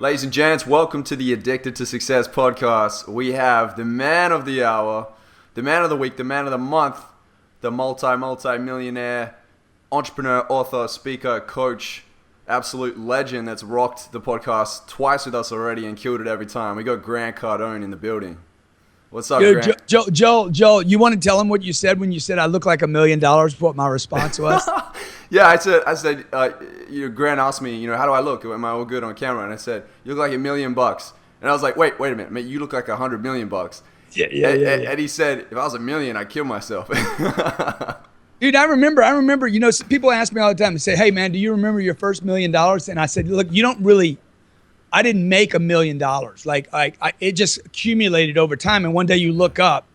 Ladies and gents, welcome to the Addicted to Success podcast. We have the man of the hour, the man of the week, the man of the month, the multi-millionaire, entrepreneur, author, speaker, coach, absolute legend that's rocked the podcast twice with us already and killed it every time. We got Grant Cardone in the building. What's up, Dude, Grant? Joel, you want to tell him what you said when you said I look like $1 million? What my response was? Yeah, I said, Grant asked me, how do I look? Am I all good on camera? And I said, you look like $1 million. And I was like, wait a minute, mate, you look like $100 million. Yeah. And he said, if I was $1 million, I'd kill myself. Dude, I remember, people ask me all the time and say, hey man, do you remember your first $1 million? And I said, look, I didn't make $1 million. It just accumulated over time. And one day you look up.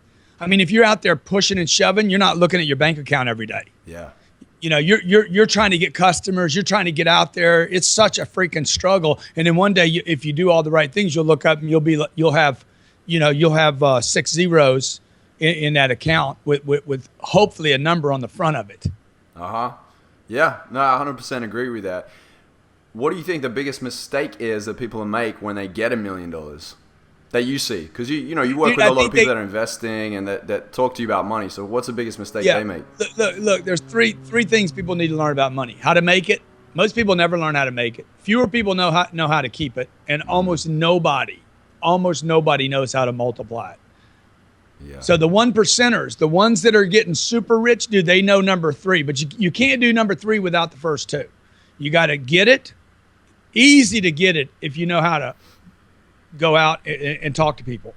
I mean, if you're out there pushing and shoving, you're not looking at your bank account every day. Yeah. You're trying to get customers. You're trying to get out there. It's such a freaking struggle. And then one day, if you do all the right things, you'll look up and you'll have 6 zeros in that account with hopefully a number on the front of it. Yeah. No, I 100% agree with that. What do you think the biggest mistake is that people make when they get $1 million that you see? Because you work with a lot of people that are investing and that talk to you about money. So what's the biggest mistake they make? Look, there's three things people need to learn about money. How to make it. Most people never learn how to make it. Fewer people know how to keep it, and almost nobody knows how to multiply it. Yeah. So the 1%ers, the ones that are getting super rich, dude, they know number 3, but you can't do number 3 without the first 2. You got to get it. Easy to get it if you know how to go out and talk to people,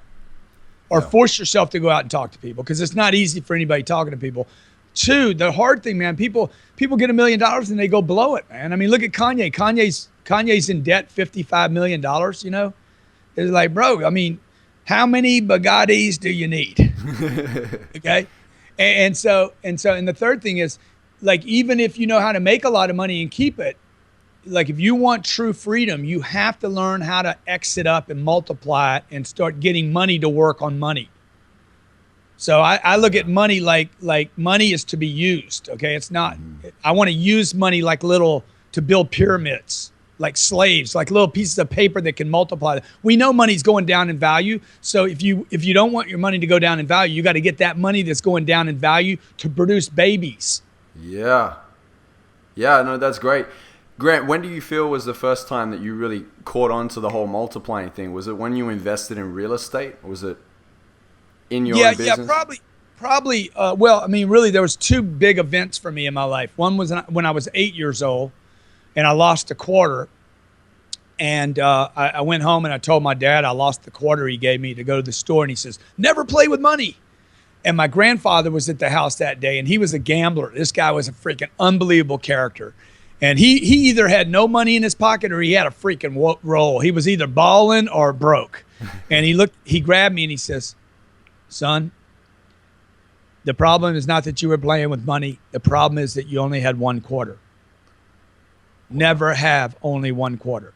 or force yourself to go out and talk to people, because it's not easy for anybody talking to people. 2, the hard thing, man, people get $1 million and they go blow it, man. I mean, look at Kanye. Kanye's in debt $55 million, It's like, bro, I mean, how many Bugattis do you need? Okay. And the third thing is, like, even if you know how to make a lot of money and keep it, like, if you want true freedom, you have to learn how to exit up and multiply it and start getting money to work on money. So I look at money like money is to be used. Okay. It's not, I want to use money to build pyramids, like slaves, like little pieces of paper that can multiply. We know money's going down in value. So if you don't want your money to go down in value, you got to get that money that's going down in value to produce babies. Yeah. No, that's great. Grant, when do you feel was the first time that you really caught on to the whole multiplying thing? Was it when you invested in real estate? Or was it in your own business? Yeah, probably. Well, I mean, really, there was 2 big events for me in my life. One was when I was 8 years old, and I lost a quarter. And I went home and I told my dad I lost the quarter he gave me to go to the store. And he says, never play with money. And my grandfather was at the house that day, and he was a gambler. This guy was a freaking unbelievable character. And he either had no money in his pocket or he had a freaking roll. He was either balling or broke. And he grabbed me and he says, son, the problem is not that you were playing with money. The problem is that you only had 1 quarter. Never have only 1 quarter.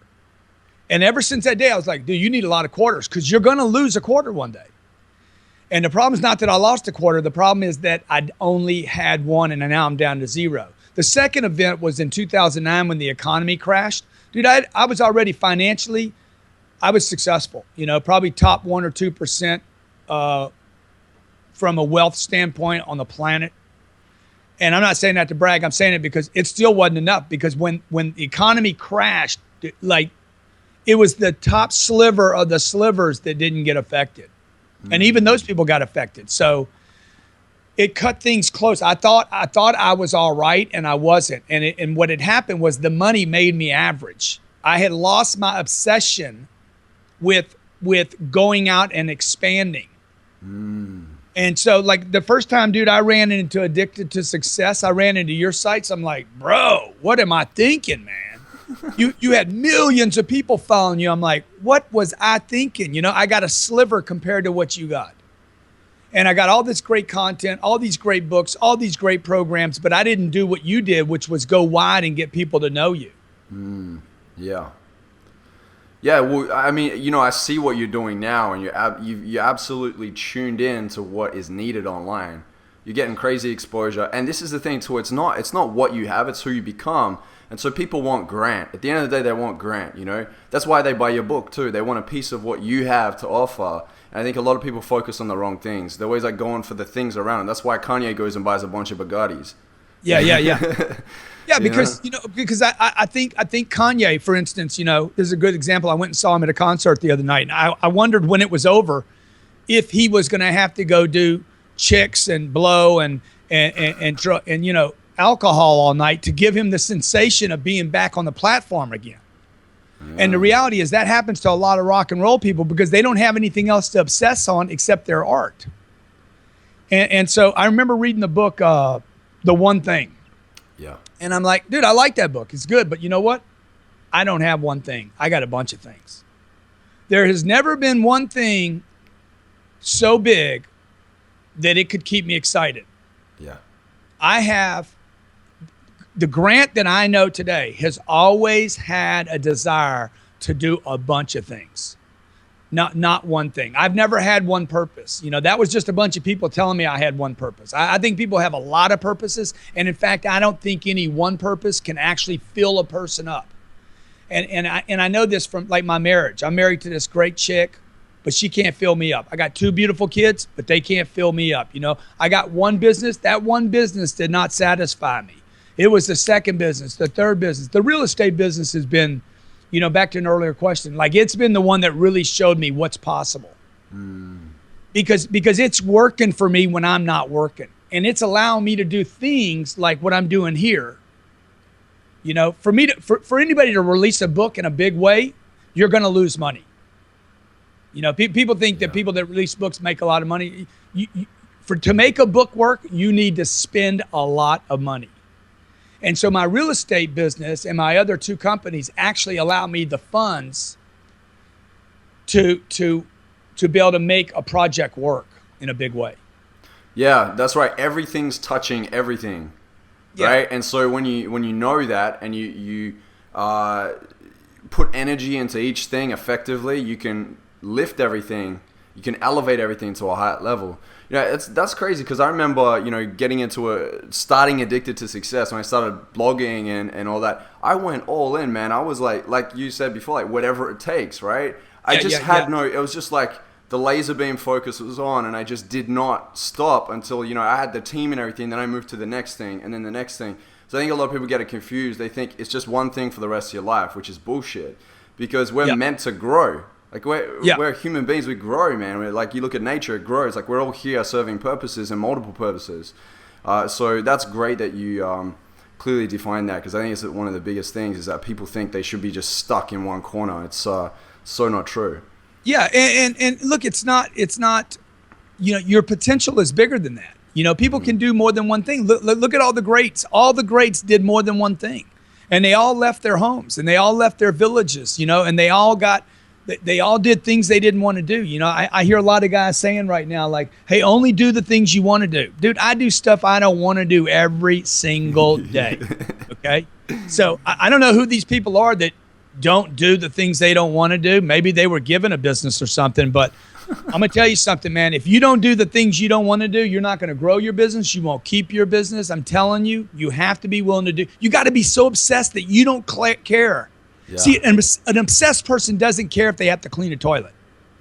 And ever since that day, I was like, dude, you need a lot of quarters, because you're going to lose a quarter one day. And the problem is not that I lost a quarter. The problem is that I only had 1, and now I'm down to 0. The second event was in 2009 when the economy crashed. Dude, I was already financially, I was successful, probably top 1 or 2% from a wealth standpoint on the planet. And I'm not saying that to brag. I'm saying it because it still wasn't enough, because when the economy crashed, like, it was the top sliver of the slivers that didn't get affected. And even those people got affected. So it cut things close. I thought I was all right, and I wasn't. And what had happened was the money made me average. I had lost my obsession with going out and expanding. And so, like, the first time, dude, I ran into Addicted to Success, I ran into your sites. I'm like, bro, what am I thinking, man? You had millions of people following you. I'm like, what was I thinking? I got a sliver compared to what you got. And I got all this great content, all these great books, all these great programs, but I didn't do what you did, which was go wide and get people to know you. Yeah. Yeah, well, I mean, I see what you're doing now, and you're absolutely tuned in to what is needed online. You're getting crazy exposure. And this is the thing too, it's not what you have, it's who you become. And so people want Grant. At the end of the day, they want Grant, you know? That's why they buy your book too. They want a piece of what you have to offer. And I think a lot of people focus on the wrong things. They're always like going for the things around them. That's why Kanye goes and buys a bunch of Bugattis. Yeah. Yeah, because because I think Kanye, for instance, this is a good example. I went and saw him at a concert the other night, and I wondered when it was over if he was going to have to go do chicks and blow and alcohol all night to give him the sensation of being back on the platform again. Yeah. And the reality is that happens to a lot of rock and roll people because they don't have anything else to obsess on except their art. And so I remember reading the book, The One Thing. Yeah. And I'm like, dude, I like that book. It's good. But you know what? I don't have one thing. I got a bunch of things. There has never been one thing so big that it could keep me excited. Yeah. I have the Grant that I know today has always had a desire to do a bunch of things. Not one thing. I've never had one purpose. That was just a bunch of people telling me I had one purpose. I think people have a lot of purposes. And in fact, I don't think any one purpose can actually fill a person up. And I know this from like my marriage. I'm married to this great chick, but she can't fill me up. I got 2 beautiful kids, but they can't fill me up. I got one business. That one business did not satisfy me. It was the second business, the third business. The real estate business has been, back to an earlier question, like it's been the one that really showed me what's possible. Because it's working for me when I'm not working. And it's allowing me to do things like what I'm doing here. For me for anybody to release a book in a big way, you're going to lose money. People think that people that release books make a lot of money. To make a book work, you need to spend a lot of money. And so my real estate business and my other 2 companies actually allow me the funds to be able to make a project work in a big way. Yeah, that's right. Everything's touching everything, right? And so when you know that and you put energy into each thing effectively, you can lift everything. You can elevate everything to a higher level. That's crazy because I remember, getting into starting Addicted to Success when I started blogging and all that. I went all in, man. I was like you said before, like whatever it takes, right? I just had it was just like the laser beam focus was on and I just did not stop until, I had the team and everything. Then I moved to the next thing and then the next thing. So I think a lot of people get it confused. They think it's just one thing for the rest of your life, which is bullshit because we're meant to grow. Like we're human beings, we grow, man. You look at nature, it grows. Like we're all here serving purposes and multiple purposes. So that's great that you clearly define that because I think it's one of the biggest things is that people think they should be just stuck in one corner. It's so not true. Yeah, and look, it's not. Your potential is bigger than that. People can do more than one thing. Look at all the greats. All the greats did more than one thing, and they all left their homes and they all left their villages. And they all did things they didn't want to do. I hear a lot of guys saying right now, like, hey, only do the things you want to do. Dude, I do stuff I don't want to do every single day. Okay? So I don't know who these people are that don't do the things they don't want to do. Maybe they were given a business or something, but I'm going to tell you something, man. If you don't do the things you don't want to do, you're not going to grow your business. You won't keep your business. I'm telling you, you have to be willing to do. You got to be so obsessed that you don't care. Yeah. See, an obsessed person doesn't care if they have to clean a toilet.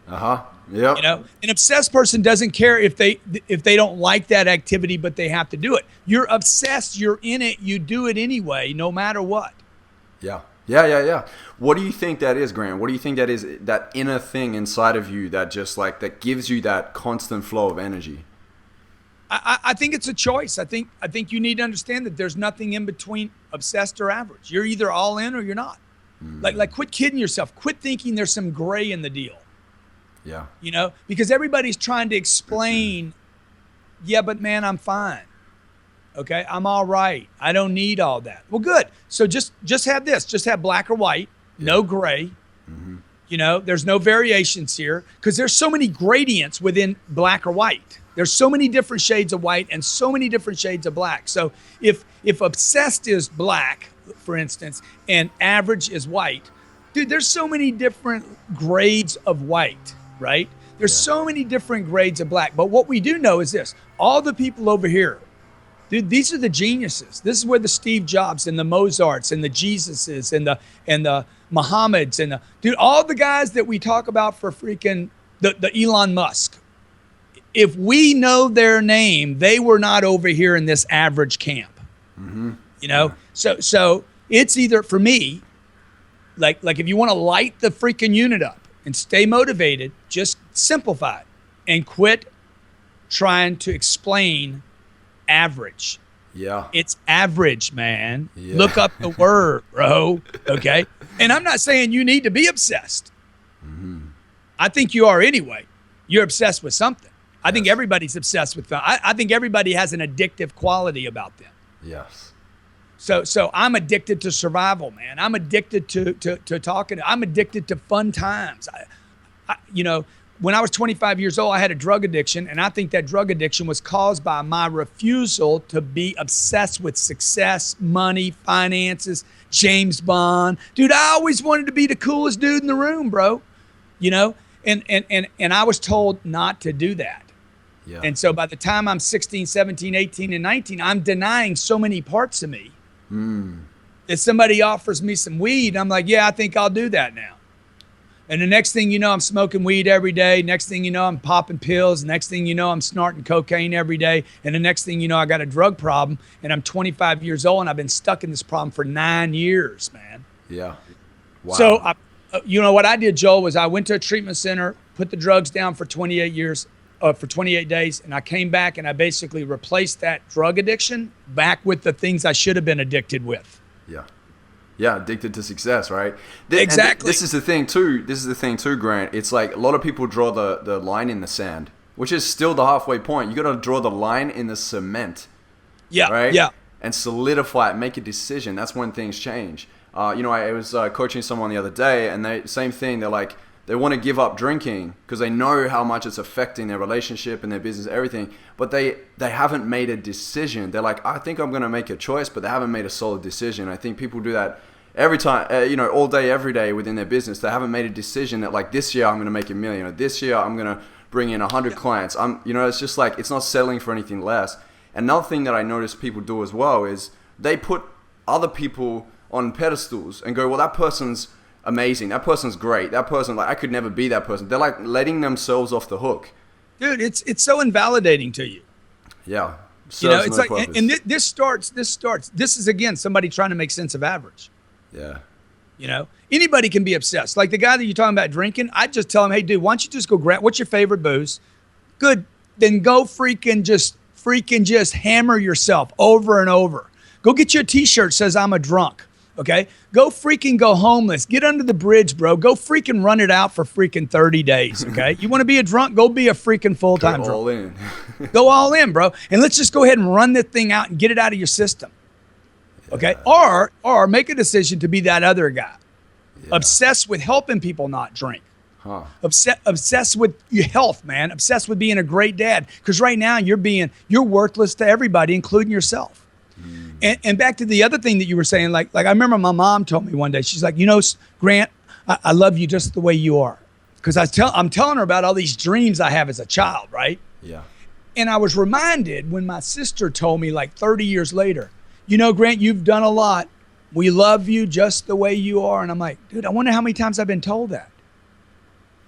Yeah. An obsessed person doesn't care if they don't like that activity, but they have to do it. You're obsessed. You're in it. You do it anyway, no matter what. Yeah. What do you think that is, Grant? What do you think that is, that inner thing inside of you that just that gives you that constant flow of energy? I think it's a choice. I think you need to understand that there's nothing in between obsessed or average. You're either all in or you're not. Like quit kidding yourself. Quit thinking there's some gray in the deal. Yeah. Because everybody's trying to explain, yeah, but man, I'm fine. Okay, I'm all right. I don't need all that. Well, good. So just have this. Just have black or white, no gray. Mm-hmm. There's no variations here because there's so many gradients within black or white. There's so many different shades of white and so many different shades of black. So if obsessed is black, for instance, and average is white, dude, there's so many different grades of white, right? There's so many different grades of black. But what we do know is this: all the people over here, dude, these are the geniuses. This is where the Steve Jobs and the Mozarts and the Jesuses and the Muhammads and all the guys that we talk about for freaking the Elon Musk. If we know their name, they were not over here in this average camp. You know, so it's either, for me, like if you want to light the freaking unit up and stay motivated, just simplify it and quit trying to explain average. Yeah. It's average, man. Yeah. Look up the word, bro. Okay. And I'm not saying you need to be obsessed. I think you are anyway. You're obsessed with something. I think everybody's obsessed with them. I think everybody has an addictive quality about them. Yes. So I'm addicted to survival, man. I'm addicted to talking. I'm addicted to fun times. You know, when I was 25 years old, I had a drug addiction, and I think that drug addiction was caused by my refusal to be obsessed with success, money, finances, James Bond. Dude, I always wanted to be the coolest dude in the room, bro. You know, and I was told not to do that. Yeah. And so by the time I'm 16, 17, 18, and 19, I'm denying so many parts of me. If somebody offers me some weed, I'm like, yeah, I think I'll do that now. And the next thing you know, I'm smoking weed every day. Next thing you know, I'm popping pills. Next thing you know, I'm snorting cocaine every day. And the next thing you know, I got a drug problem. And I'm 25 years old, and I've been stuck in this problem for 9 years, man. Yeah. Wow. So, you know what I did, Joel, was I went to a treatment center, put the drugs down for 28 days, and I came back and I basically replaced that drug addiction back with the things I should have been addicted with. Yeah. Yeah, addicted to success, right? Exactly. This is the thing too, Grant. It's like a lot of people draw the line in the sand, which is still the halfway point. You got to draw the line in the cement. Yeah. Right? Yeah. And solidify it, make a decision. That's when things change. You know, I was coaching someone the other day, and same thing. They're like, they want to give up drinking because they know how much it's affecting their relationship and their business, everything. But they haven't made a decision. They're like, I think I'm going to make a choice, but they haven't made a solid decision. I think people do that every time, you know, all day, every day within their business. They haven't made a decision that, like, this year I'm going to make $1 million, or this year I'm going to bring in 100 clients. You know, it's just like, it's not settling for anything less. Another thing that I notice people do as well is they put other people on pedestals and go, well, that person's amazing. That person's great. That person, like, I could never be that person. They're like letting themselves off the hook. Dude, it's so invalidating to you. Yeah. You know, it's like, and this is, again, somebody trying to make sense of average. Yeah. You know, anybody can be obsessed. Like the guy that you're talking about drinking, I just tell him, hey, dude, why don't you just go grab, what's your favorite booze? Good. Then go freaking just hammer yourself over and over. Go get you a t-shirt that says I'm a drunk. Okay, go homeless. Get under the bridge, bro. Go freaking run it out for freaking 30 days. Okay, you want to be a drunk? Go be a freaking full-time drunk. Go all in. Go all in, bro. And let's just go ahead and run this thing out and get it out of your system. Okay, or make a decision to be that other guy. Yeah. Obsessed with helping people not drink. Obsessed with your health, man. Obsessed with being a great dad. Because right now you're worthless to everybody, including yourself. And back to the other thing that you were saying, like I remember my mom told me one day, she's like, you know, Grant, I love you just the way you are. Because I'm telling her about all these dreams I have as a child, right? Yeah. And I was reminded when my sister told me like 30 years later, you know, Grant, you've done a lot. We love you just the way you are. And I'm like, dude, I wonder how many times I've been told that.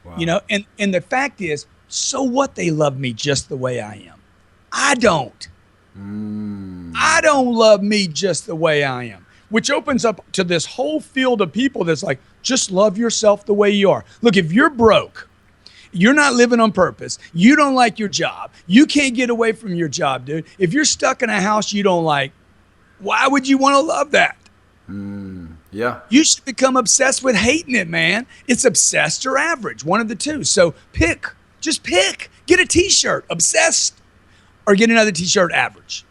Wow. You know, and the fact is, so what, they love me just the way I am. I don't. I don't love me just the way I am, which opens up to this whole field of people that's like, just love yourself the way you are. Look, if you're broke, you're not living on purpose, you don't like your job, you can't get away from your job, dude. If you're stuck in a house you don't like, why would you want to love that? Yeah. You should become obsessed with hating it, man. It's obsessed or average, one of the two. So just pick. Get a t-shirt, obsessed, or get another t-shirt, average.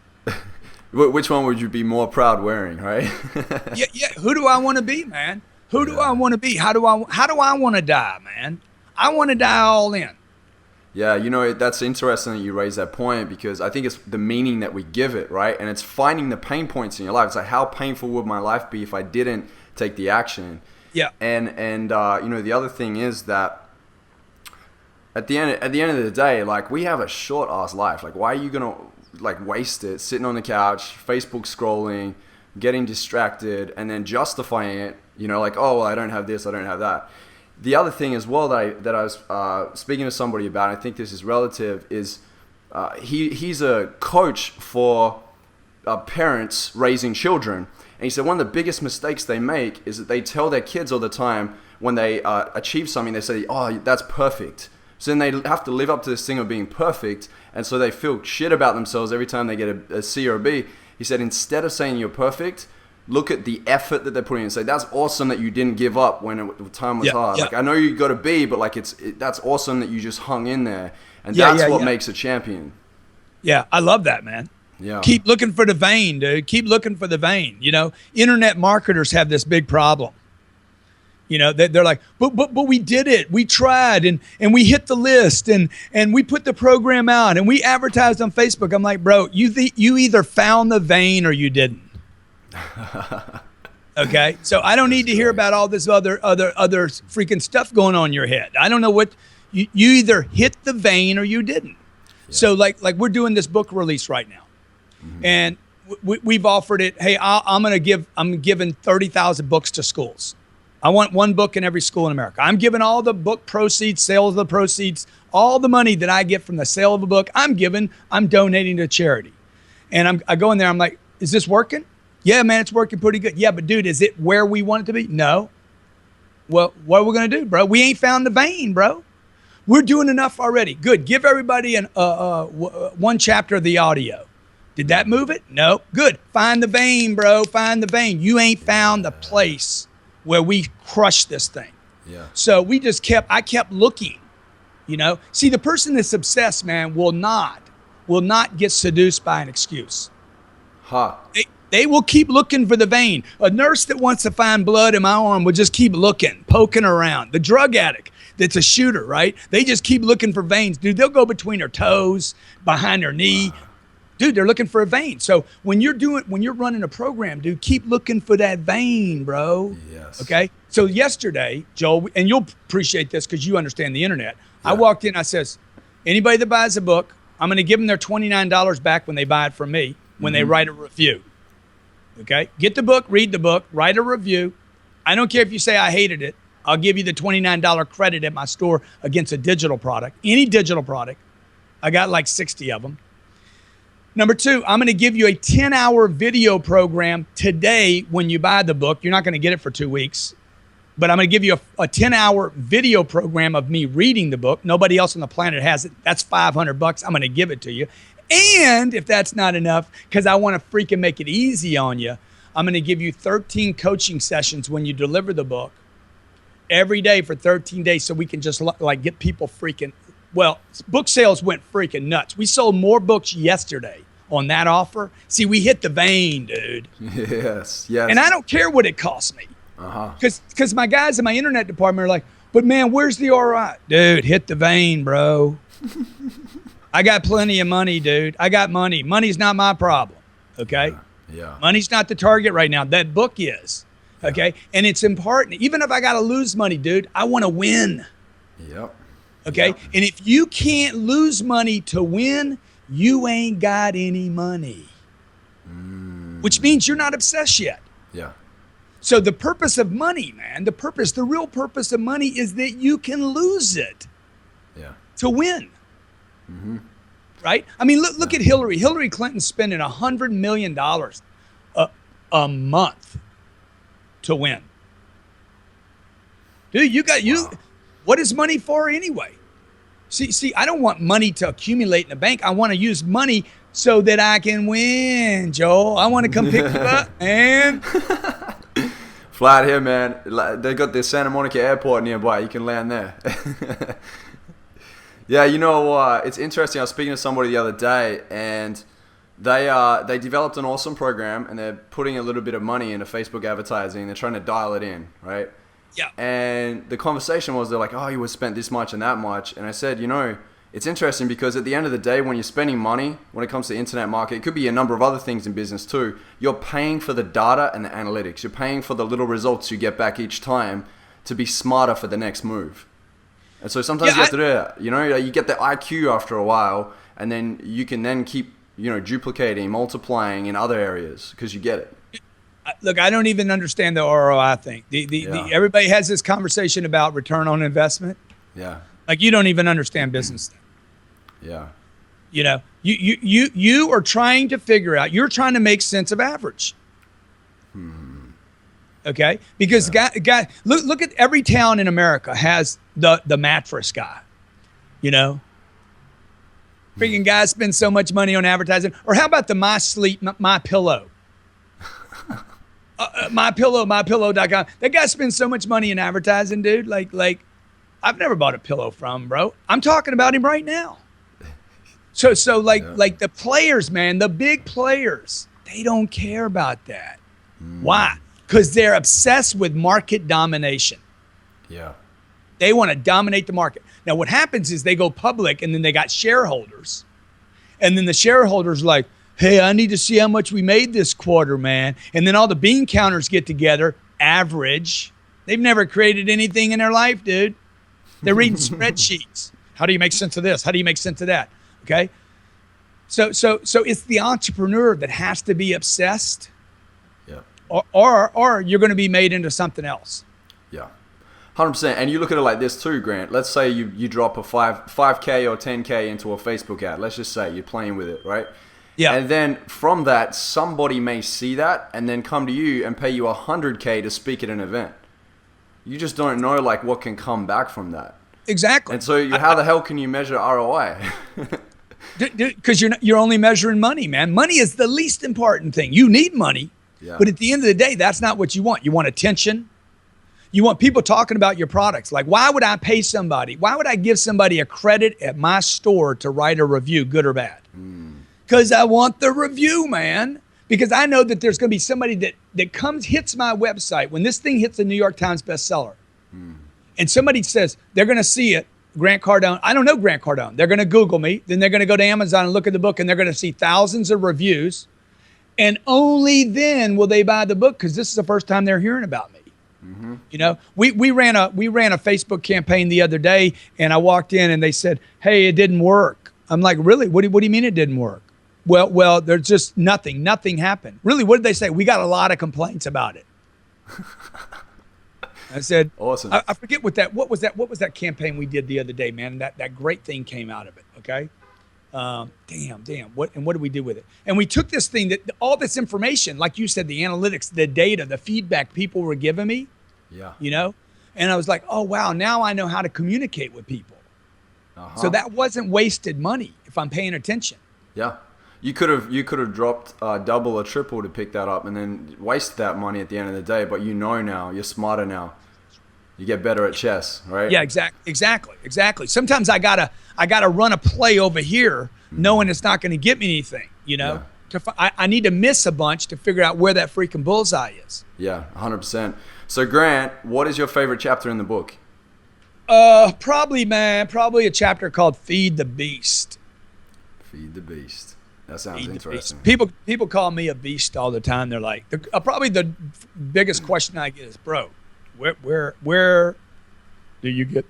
Which one would you be more proud wearing, right? Yeah. Who do I want to be, man? Who do I want to be? How do I want to die, man? I want to die all in. Yeah, you know, that's interesting that you raise that point, because I think it's the meaning that we give it, right? And it's finding the pain points in your life. It's like, how painful would my life be if I didn't take the action? Yeah. And you know, the other thing is that at the end of the day, like, we have a short ass life. Like, why are you gonna like waste it sitting on the couch, Facebook scrolling, getting distracted, and then justifying it? You know, like, oh, well, I don't have this, I don't have that. The other thing as well that I was speaking to somebody about, and I think this is relative, is he's a coach for parents raising children. And he said one of the biggest mistakes they make is that they tell their kids all the time when they achieve something, they say, oh, that's perfect. So then they have to live up to this thing of being perfect, and so they feel shit about themselves every time they get a C or a B. He said instead of saying you're perfect, look at the effort that they're putting in and say, that's awesome that you didn't give up when the time was hard. Yeah. Like, I know you got a B, but like that's awesome that you just hung in there. And that's what makes a champion. Yeah, I love that, man. Yeah. Keep looking for the vein, dude. Keep looking for the vein. You know, internet marketers have this big problem. You know, they're like, but we did it. We tried and we hit the list and we put the program out and we advertised on Facebook. I'm like, bro, you either found the vein or you didn't. Okay, so I don't need to hear about all this other freaking stuff going on in your head. I don't know what you either hit the vein or you didn't. Yeah. So like we're doing this book release right now, and we've offered it. Hey, I'm giving 30,000 books to schools. I want one book in every school in America. I'm giving all the book proceeds, sales of the proceeds, all the money that I get from the sale of a book. I'm donating to charity, and I go in there. I'm like, is this working? Yeah, man, it's working pretty good. Yeah, but dude, is it where we want it to be? No. Well, what are we going to do, bro? We ain't found the vein, bro. We're doing enough already. Good. Give everybody one chapter of the audio. Did that move it? No. Good. Find the vein, bro. Find the vein. You ain't found the place where we crush this thing. Yeah. So I kept looking, you know. See, the person that's obsessed, man, will not get seduced by an excuse. Huh. They will keep looking for the vein. A nurse that wants to find blood in my arm will just keep looking, poking around. The drug addict that's a shooter, right? They just keep looking for veins. Dude, they'll go between their toes, behind their knee. Wow. Dude, they're looking for a vein. So when you're running a program, dude, keep looking for that vein, bro. Yes. Okay? So yesterday, Joel, and you'll appreciate this because you understand the internet. Yeah. I walked in, I says, anybody that buys a book, I'm going to give them their $29 back when they buy it from me, when they write a review. Okay? Get the book, read the book, write a review. I don't care if you say I hated it. I'll give you the $29 credit at my store against a digital product, any digital product. I got like 60 of them. Number two, I'm going to give you a 10-hour video program today when you buy the book. You're not going to get it for 2 weeks. But I'm going to give you a 10-hour video program of me reading the book. Nobody else on the planet has it. That's $500. I'm going to give it to you. And if that's not enough, because I want to freaking make it easy on you, I'm going to give you 13 coaching sessions when you deliver the book every day for 13 days so we can just like get people freaking, well, book sales went freaking nuts. We sold more books yesterday on that offer. See, we hit the vein, dude. Yes. And I don't care what it costs me. Because my guys in my internet department are like, but man, where's the ROI? Dude, hit the vein, bro. I got plenty of money, dude. I got money. Money's not my problem, okay? Yeah. Money's not the target right now. That book is, okay? And it's important. Even if I got to lose money, dude, I want to win. Yep. Okay? Yep. And if you can't lose money to win, you ain't got any money, which means you're not obsessed yet. Yeah. So the purpose of money, man, the real purpose of money is that you can lose it to win. Mm-hmm. Right? I mean, look at Hillary. Hillary Clinton spending $100 million a month to win. Dude, what is money for anyway? See, I don't want money to accumulate in the bank. I want to use money so that I can win, Joel. I want to come pick you up, man. Fly out here, man. They got the Santa Monica Airport nearby. You can land there. Yeah, you know, it's interesting. I was speaking to somebody the other day, and they developed an awesome program, and they're putting a little bit of money into Facebook advertising. They're trying to dial it in, right? Yeah. And the conversation was, they're like, oh, you would spend this much and that much. And I said, you know, it's interesting because at the end of the day, when you're spending money, when it comes to the internet market, it could be a number of other things in business too. You're paying for the data and the analytics. You're paying for the little results you get back each time to be smarter for the next move. And so sometimes you have to do that. You know, you get the IQ after a while, and then you can then keep, duplicating, multiplying in other areas because you get it. Look, I don't even understand the ROI thing. Everybody has this conversation about return on investment. Yeah. Like you don't even understand business. Yeah. You know, you are trying to figure out. You're trying to make sense of average. Okay, because guy, look at every town in America has the mattress guy. You know, freaking guys spend so much money on advertising. Or how about the My Sleep, My Pillow? MyPillow.com. That guy spends so much money in advertising, dude. Like, I've never bought a pillow from, bro. I'm talking about him right now. So like the players, man, the big players, they don't care about that. Why? Because they're obsessed with market domination. Yeah. They want to dominate the market. Now, what happens is they go public and then they got shareholders. And then the shareholders like, hey, I need to see how much we made this quarter, man. And then all the bean counters get together, average. They've never created anything in their life, dude. They're reading spreadsheets. How do you make sense of this? How do you make sense of that? Okay. So it's the entrepreneur that has to be obsessed. Yeah. Or you're going to be made into something else. Yeah. 100%. And you look at it like this too, Grant. Let's say you drop a 5K or 10K into a Facebook ad. Let's just say you're playing with it, right? Yeah. And then from that, somebody may see that and then come to you and pay you 100K to speak at an event. You just don't know like what can come back from that. Exactly. And so how the hell can you measure ROI? Because you're only measuring money, man. Money is the least important thing. You need money, but at the end of the day, that's not what you want. You want attention. You want people talking about your products. Like, why would I pay somebody? Why would I give somebody a credit at my store to write a review, good or bad? Because I want the review, man. Because I know that there's going to be somebody that hits my website when this thing hits the New York Times bestseller. And somebody says they're going to see it, Grant Cardone. I don't know Grant Cardone. They're going to Google me. Then they're going to go to Amazon and look at the book, and they're going to see thousands of reviews. And only then will they buy the book because this is the first time they're hearing about me. You know, we ran a Facebook campaign the other day, and I walked in and they said, "Hey, it didn't work." I'm like, "Really? What do you mean it didn't work?" Well, there's just nothing happened. Really, what did they say? We got a lot of complaints about it. I said, awesome. I forget what was that campaign we did the other day, man? That great thing came out of it. Okay. Damn. What did we do with it? And we took this thing all this information, like you said, the analytics, the data, the feedback people were giving me. Yeah. You know, and I was like, oh wow, now I know how to communicate with people. So that wasn't wasted money if I'm paying attention. Yeah. You could have dropped double or triple to pick that up and then waste that money at the end of the day. But now, you're smarter now. You get better at chess, right? Yeah, exactly. Sometimes I gotta run a play over here, knowing it's not going to get me anything. You know, I need to miss a bunch to figure out where that freaking bullseye is. Yeah, 100%. So Grant, what is your favorite chapter in the book? Probably a chapter called "Feed the Beast." Feed the Beast. That sounds interesting. People call me a beast all the time. They're like, probably the biggest question I get is, bro, where do you get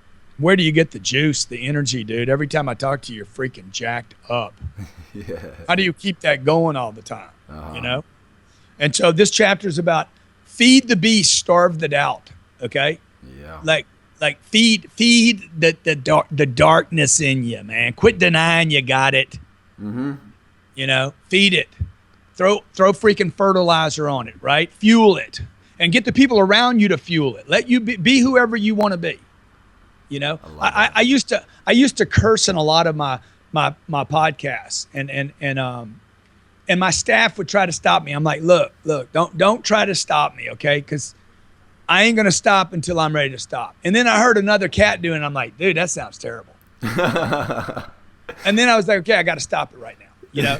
the juice, the energy, dude? Every time I talk to you, you're freaking jacked up. Yeah. How do you keep that going all the time? You know? And so this chapter is about feed the beast, starve the doubt. Okay. Yeah. Like feed the darkness in you, man. Quit denying you got it. You know, feed it. Throw freaking fertilizer on it, right? Fuel it. And get the people around you to fuel it. Let you be whoever you want to be. You know, I used to curse in a lot of my podcasts, and my staff would try to stop me. I'm like, look, don't try to stop me, okay? Because I ain't gonna stop until I'm ready to stop. And then I heard another cat doing it. I'm like, dude, that sounds terrible. And then I was like, okay, I got to stop it right now. You know,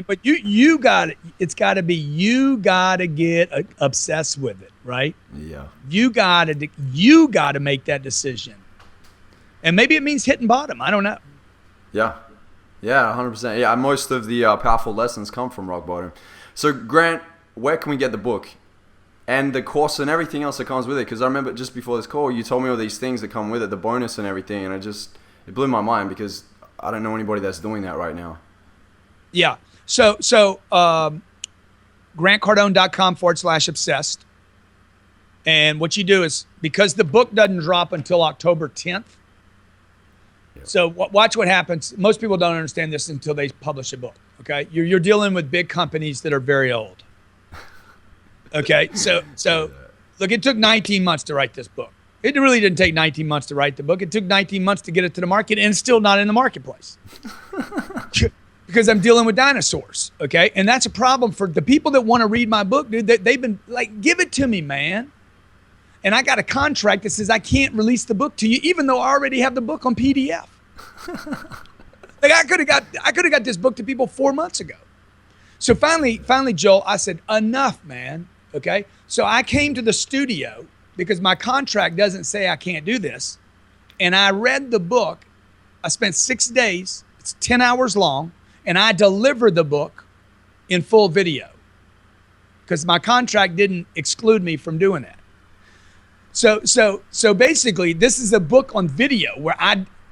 but you got it. It's got to be you got to get obsessed with it, right? Yeah. You got to make that decision, and maybe it means hitting bottom. I don't know. Yeah, 100%. Yeah, most of the powerful lessons come from rock bottom. So Grant, where can we get the book? and the course and everything else that comes with it. Because I remember just before this call, you told me all these things that come with it, the bonus and everything, and it blew my mind because I don't know anybody that's doing that right now. Yeah. So grantcardone.com/obsessed. And what you do is, because the book doesn't drop until October 10th. Yep. So watch what happens. Most people don't understand this until they publish a book. Okay. You're dealing with big companies that are very old. Okay. So look, it took 19 months to write this book. It really didn't take 19 months to write the book. It took 19 months to get it to the market, and it's still not in the marketplace. Because I'm dealing with dinosaurs, okay? And that's a problem for the people that want to read my book, dude. They've been like, give it to me, man. And I got a contract that says I can't release the book to you, even though I already have the book on PDF. Like I could have got this book to people 4 months ago. So finally, Joel, I said, enough, man, okay? So I came to the studio because my contract doesn't say I can't do this. And I read the book. I spent 6 days. It's 10 hours long. And I delivered the book in full video because my contract didn't exclude me from doing that. So basically, this is a book on video where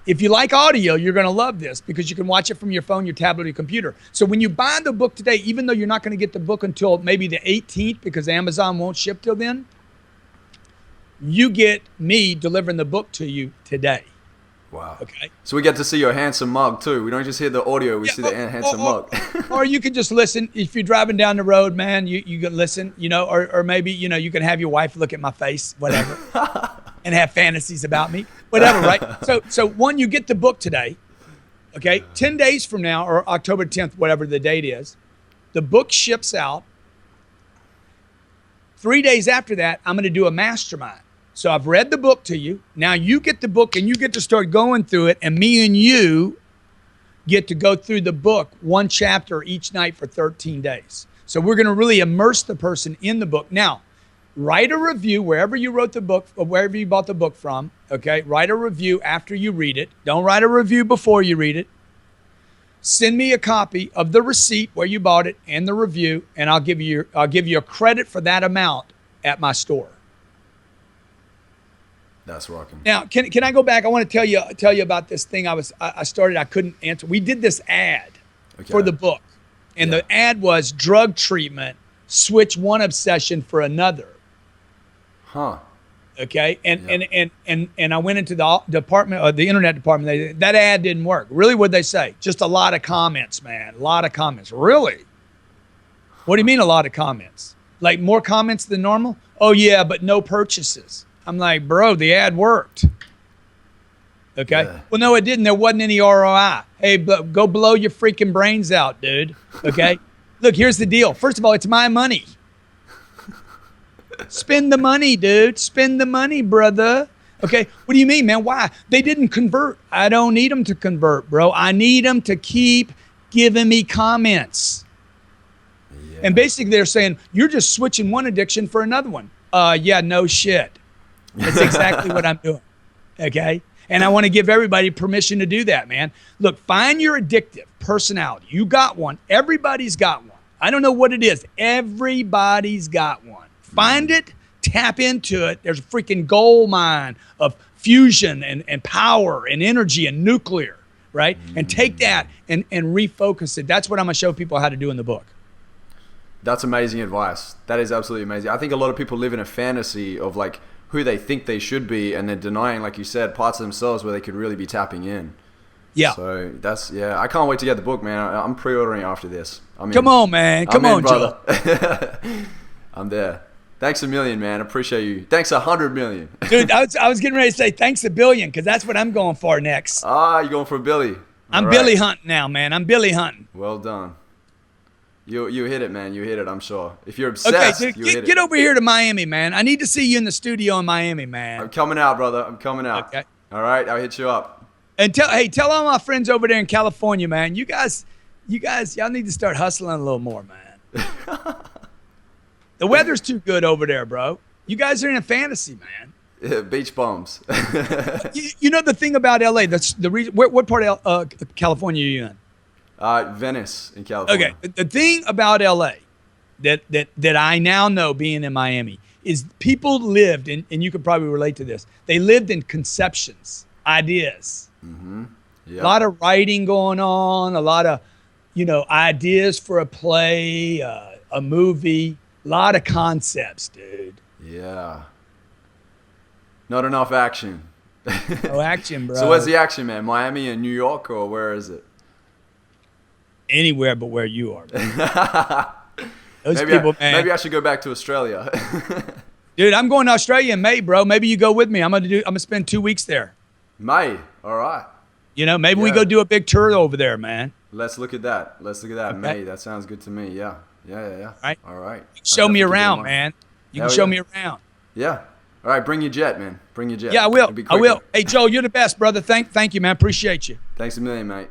if you like audio, you're going to love this because you can watch it from your phone, your tablet, or your computer. So when you buy the book today, even though you're not going to get the book until maybe the 18th because Amazon won't ship till then, you get me delivering the book to you today. Wow. Okay. So we get to see your handsome mug too. We don't just hear the audio, we see the handsome mug. Or you can just listen. If you're driving down the road, man, you can listen, or maybe, you can have your wife look at my face, whatever, and have fantasies about me, whatever, right? So one, you get the book today, okay? 10 days from now, or October 10th, whatever the date is, the book ships out. 3 days after that, I'm going to do a mastermind. So I've read the book to you. Now you get the book and you get to start going through it. And me and you get to go through the book, one chapter each night for 13 days. So we're going to really immerse the person in the book. Now, write a review wherever you wrote the book or wherever you bought the book from. Okay. Write a review after you read it. Don't write a review before you read it. Send me a copy of the receipt where you bought it and the review, and I'll give you a credit for that amount at my store. That's rocking. Now, can I go back? I want to tell you about this thing I started. I couldn't answer. We did this ad for the book, and the ad was drug treatment. Switch one obsession for another. Huh. Okay. And I went into the department, or the internet department. That ad didn't work. Really, what'd they say? Just a lot of comments, man. A lot of comments. Really? What do you mean a lot of comments? Like more comments than normal? Oh yeah, but no purchases. I'm like, bro, the ad worked. Okay. Yeah. Well, no, it didn't. There wasn't any ROI. Hey, go blow your freaking brains out, dude. Okay. Look, here's the deal. First of all, it's my money. Spend the money, dude. Spend the money, brother. Okay. What do you mean, man? Why? They didn't convert. I don't need them to convert, bro. I need them to keep giving me comments. Yeah. And basically they're saying, you're just switching one addiction for another one. Yeah, no shit. That's exactly what I'm doing, okay? And I want to give everybody permission to do that, man. Look, find your addictive personality. You got one. Everybody's got one. I don't know what it is. Everybody's got one. Find it, tap into it. There's a freaking gold mine of fusion and power and energy and nuclear, right? And take that and refocus it. That's what I'm going to show people how to do in the book. That's amazing advice. That is absolutely amazing. I think a lot of people live in a fantasy of like who they think they should be, and they're denying, like you said, parts of themselves where they could really be tapping in. Yeah. So that's, I can't wait to get the book, man. I'm pre-ordering after this. Come on, man. Come on, brother. I'm there. Thanks a million, man. Appreciate you. Thanks 100 million. Dude, I was getting ready to say thanks a billion because that's what I'm going for next. Ah, you're going for Billy. I'm Billy hunting now, man. I'm Billy hunting. Well done. You hit it, man. You hit it, I'm sure. If you're obsessed, okay, dude, get over here to Miami, man. I need to see you in the studio in Miami, man. I'm coming out, brother. I'm coming out. Okay. All right, I'll hit you up. And tell all my friends over there in California, man. You guys, y'all need to start hustling a little more, man. The weather's too good over there, bro. You guys are in a fantasy, man. Yeah, beach bums. you know the thing about LA? That's the reason. What part of California are you in? Venice in California. Okay, the thing about LA, that I now know being in Miami is people lived, and you could probably relate to this. They lived in conceptions, ideas. Yeah. A lot of writing going on, a lot of, ideas for a play, a movie, a lot of concepts, dude. Yeah. Not enough action. No action, bro. So where's the action, man? Miami and New York, or where is it? Anywhere but where you are, man. Those people, man. Maybe I should go back to Australia. Dude, I'm going to Australia in May, bro. Maybe you go with me. I'm gonna spend 2 weeks there. May, all right. Maybe we go do a big tour over there, man. Let's look at that. Okay. May, that sounds good to me. Yeah. Right. All right. Show me around, man. You can show me around. Yeah. All right, bring your jet, man. Bring your jet. Yeah, I will. It'll be quicker. Hey, Joel, you're the best, brother. Thank you, man. Appreciate you. Thanks a million, mate.